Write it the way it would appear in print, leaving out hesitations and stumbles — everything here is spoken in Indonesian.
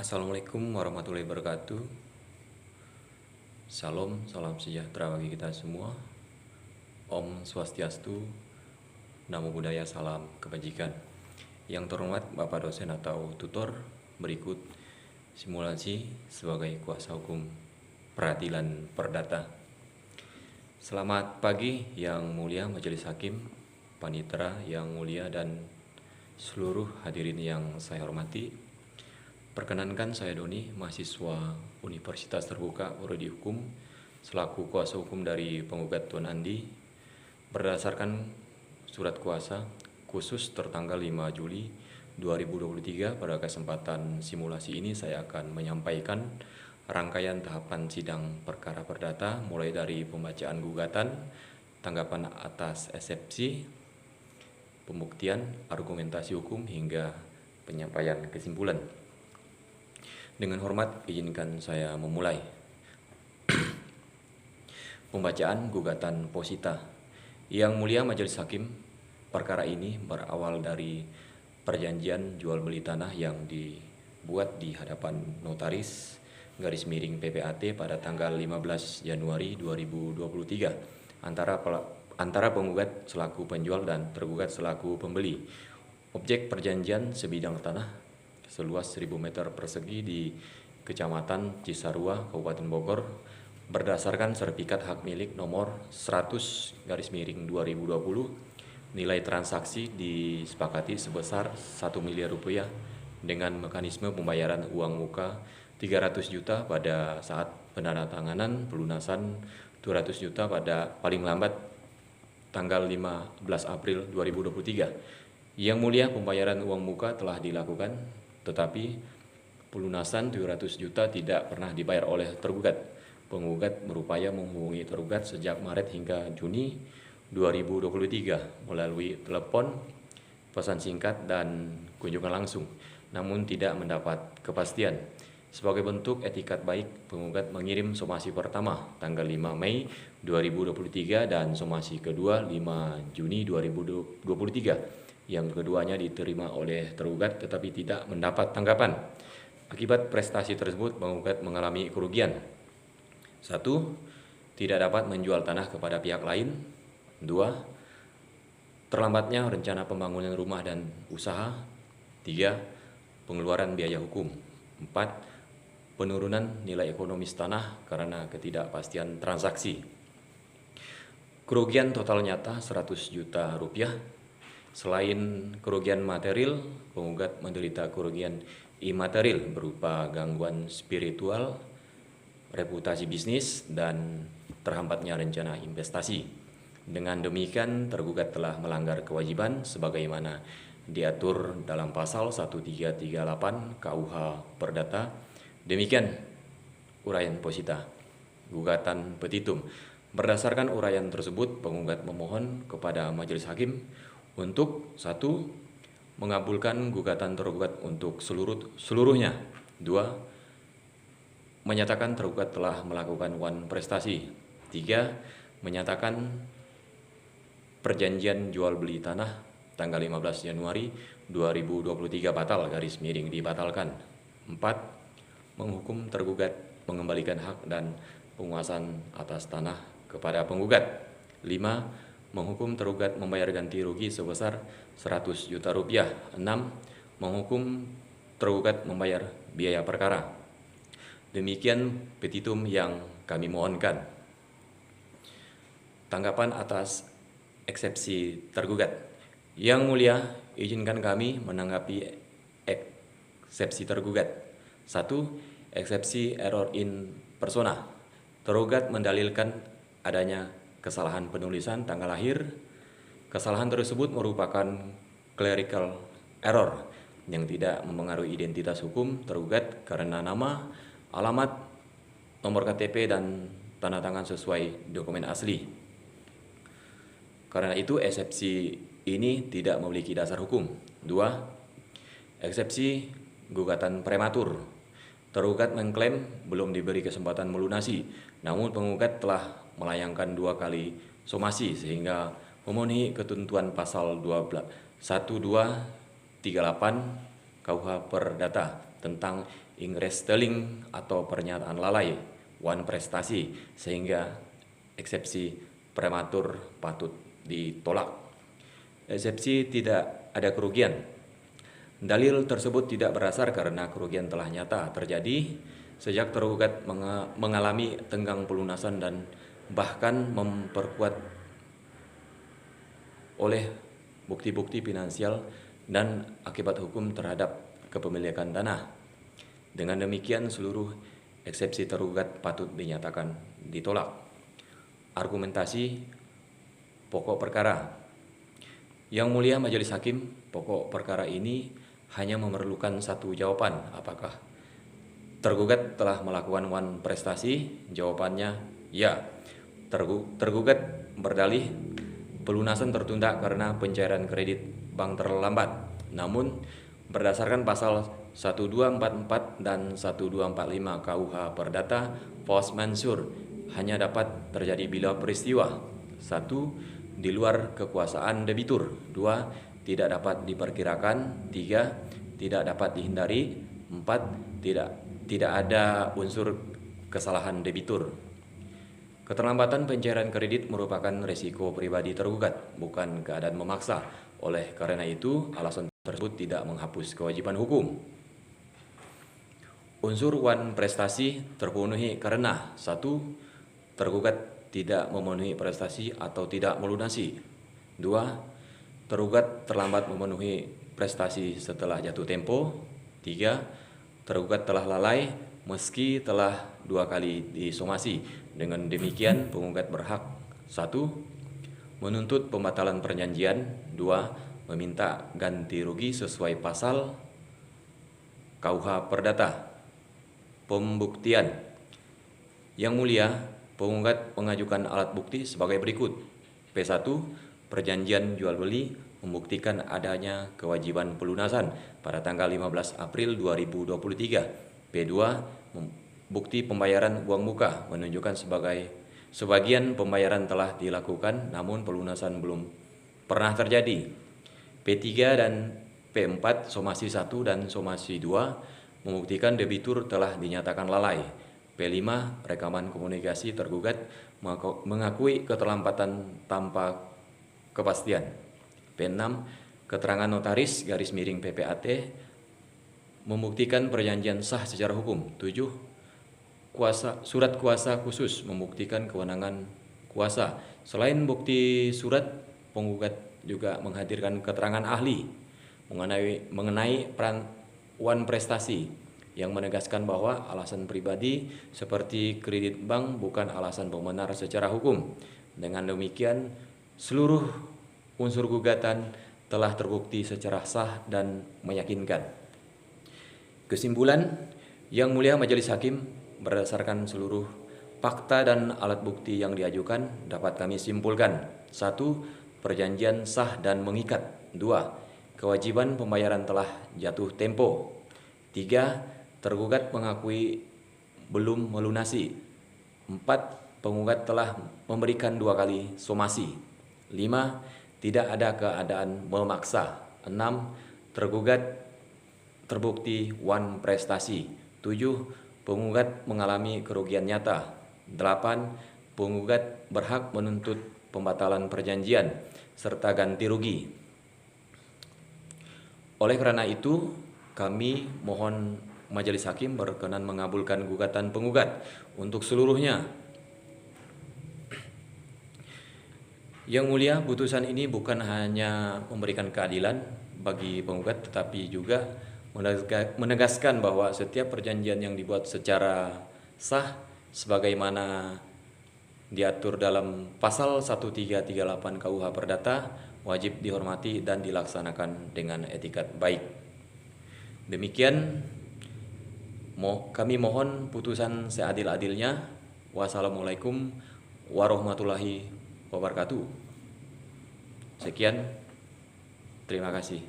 Assalamualaikum warahmatullahi wabarakatuh. Salam, salam sejahtera bagi kita semua. Om Swastiastu, Namo Buddhaya, salam kebajikan. Yang terhormat Bapak dosen atau tutor, berikut simulasi sebagai kuasa hukum peradilan perdata. Selamat pagi yang mulia Majelis Hakim, Panitera yang mulia, dan seluruh hadirin yang saya hormati. Perkenankan saya Doni, mahasiswa Universitas Terbuka Prodi Hukum, selaku kuasa hukum dari penggugat Tuan Andi. Berdasarkan surat kuasa khusus tertanggal 5 Juli 2023, pada kesempatan simulasi ini saya akan menyampaikan rangkaian tahapan sidang perkara perdata, mulai dari pembacaan gugatan, tanggapan atas eksepsi, pembuktian, argumentasi hukum, hingga penyampaian kesimpulan. Dengan hormat, izinkan saya memulai. Pembacaan gugatan posita. Yang mulia Majelis Hakim, perkara ini berawal dari perjanjian jual beli tanah yang dibuat di hadapan notaris _PPAT pada tanggal 15 Januari 2023 antara penggugat selaku penjual dan tergugat selaku pembeli. Objek perjanjian sebidang tanah seluas 1000 meter persegi di Kecamatan Cisarua, Kabupaten Bogor, berdasarkan sertifikat hak milik nomor 100/2020. Nilai transaksi disepakati sebesar 1 miliar rupiah dengan mekanisme pembayaran uang muka 300 juta pada saat penandatanganan, pelunasan 200 juta pada paling lambat tanggal 15 April 2023. Yang mulia, pembayaran uang muka telah dilakukan, tetapi pelunasan 200 juta tidak pernah dibayar oleh tergugat. Penggugat berupaya menghubungi tergugat sejak Maret hingga Juni 2023 melalui telepon, pesan singkat, dan kunjungan langsung, namun tidak mendapat kepastian. Sebagai bentuk etikat baik, penggugat mengirim somasi pertama tanggal 5 Mei 2023 dan somasi kedua 5 Juni 2023. Yang keduanya diterima oleh tergugat tetapi tidak mendapat tanggapan. Akibat prestasi tersebut, penggugat mengalami kerugian. 1. Tidak dapat menjual tanah kepada pihak lain. 2. Terlambatnya rencana pembangunan rumah dan usaha. 3. Pengeluaran biaya hukum. 4. Penurunan nilai ekonomis tanah karena ketidakpastian transaksi. Kerugian total nyata 100 juta rupiah. Selain kerugian material, penggugat menderita kerugian imaterial berupa gangguan spiritual, reputasi bisnis, dan terhambatnya rencana investasi. Dengan demikian, tergugat telah melanggar kewajiban sebagaimana diatur dalam pasal 1338 KUH Perdata. Demikian uraian posita. Gugatan petitum. Berdasarkan uraian tersebut, penggugat memohon kepada Majelis Hakim untuk 1. Mengabulkan gugatan tergugat untuk seluruhnya. 2. Menyatakan tergugat telah melakukan wan prestasi. 3. Menyatakan perjanjian jual beli tanah tanggal 15 Januari 2023 dibatalkan. 4. Menghukum tergugat mengembalikan hak dan penguasaan atas tanah kepada penggugat. 5. Menghukum tergugat membayar ganti rugi sebesar 100 juta rupiah. 6. Menghukum tergugat membayar biaya perkara. Demikian petitum yang kami mohonkan. Tanggapan atas eksepsi tergugat. Yang mulia, izinkan kami menanggapi eksepsi tergugat. 1. Eksepsi error in persona. Tergugat mendalilkan adanya kesalahan penulisan tanggal lahir. Kesalahan tersebut merupakan clerical error yang tidak mempengaruhi identitas hukum tergugat karena nama, alamat, nomor KTP, dan tanda tangan sesuai dokumen asli. Karena itu, eksepsi ini tidak memiliki dasar hukum. 2. Eksepsi gugatan prematur. Tergugat mengklaim belum diberi kesempatan melunasi, namun penggugat telah melayangkan 2 kali somasi sehingga memenuhi ketentuan pasal 1238 KUH Perdata tentang ingres teling atau pernyataan lalai, wan prestasi, sehingga eksepsi prematur patut ditolak. Eksepsi tidak ada kerugian. Dalil tersebut tidak berdasar karena kerugian telah nyata terjadi sejak tergugat mengalami tenggang pelunasan dan bahkan memperkuat oleh bukti-bukti finansial dan akibat hukum terhadap kepemilikan tanah. Dengan demikian seluruh eksepsi tergugat patut dinyatakan ditolak. Argumentasi pokok perkara. Yang mulia Majelis Hakim, pokok perkara ini hanya memerlukan satu jawaban, apakah tergugat telah melakukan wan prestasi? Jawabannya ya. Tergugat berdalih pelunasan tertunda karena pencairan kredit bank terlambat. Namun berdasarkan pasal 1244 dan 1245 KUH Perdata, force majeure hanya dapat terjadi bila peristiwa: 1. Di luar kekuasaan debitur. 2. Tidak dapat diperkirakan. 3. Tidak dapat dihindari. 4. Tidak ada unsur kesalahan debitur. Keterlambatan pencairan kredit merupakan risiko pribadi tergugat, bukan keadaan memaksa. Oleh karena itu, alasan tersebut tidak menghapus kewajiban hukum. Unsur wan prestasi terpenuhi karena: 1. Tergugat tidak memenuhi prestasi atau tidak melunasi. 2. Tergugat terlambat memenuhi prestasi setelah jatuh tempo. 3. Tergugat telah lalai meski telah 2 kali disomasi. Dengan demikian penggugat berhak: 1. Menuntut pembatalan perjanjian. 2. Meminta ganti rugi sesuai pasal KUH Perdata. Pembuktian. Yang mulia, penggugat mengajukan alat bukti sebagai berikut. P1. Perjanjian jual beli membuktikan adanya kewajiban pelunasan pada tanggal 15 April 2023. P2. Bukti pembayaran uang muka menunjukkan sebagian pembayaran telah dilakukan namun pelunasan belum pernah terjadi. P3 dan P4 somasi 1 dan somasi 2 membuktikan debitur telah dinyatakan lalai. P5 rekaman komunikasi tergugat mengakui keterlambatan tanpa kepastian. P6 keterangan notaris _PPAT membuktikan perjanjian sah secara hukum. 7. Surat kuasa khusus membuktikan kewenangan kuasa. Selain bukti surat, penggugat juga menghadirkan keterangan ahli mengenai peran wan prestasi yang menegaskan bahwa alasan pribadi seperti kredit bank bukan alasan pembenar secara hukum. Dengan demikian, seluruh unsur gugatan telah terbukti secara sah dan meyakinkan. Kesimpulan, Yang mulia Majelis Hakim, berdasarkan seluruh fakta dan alat bukti yang diajukan, dapat kami simpulkan: 1. Perjanjian sah dan mengikat. 2. Kewajiban pembayaran telah jatuh tempo. 3. Tergugat mengakui belum melunasi. 4. Penggugat telah memberikan 2 kali somasi. 5. Tidak ada keadaan memaksa. 6. Tergugat terbukti wan prestasi. 7. Penggugat mengalami kerugian nyata. 8. Penggugat berhak menuntut pembatalan perjanjian serta ganti rugi. Oleh karena itu, kami mohon Majelis Hakim berkenan mengabulkan gugatan penggugat untuk seluruhnya. Yang mulia, putusan ini bukan hanya memberikan keadilan bagi penggugat, tetapi juga menegaskan bahwa setiap perjanjian yang dibuat secara sah sebagaimana diatur dalam pasal 1338 KUH Perdata wajib dihormati dan dilaksanakan dengan etikat baik. Demikian kami mohon putusan seadil-adilnya. Wassalamualaikum warahmatullahi wabarakatuh. Sekian, terima kasih.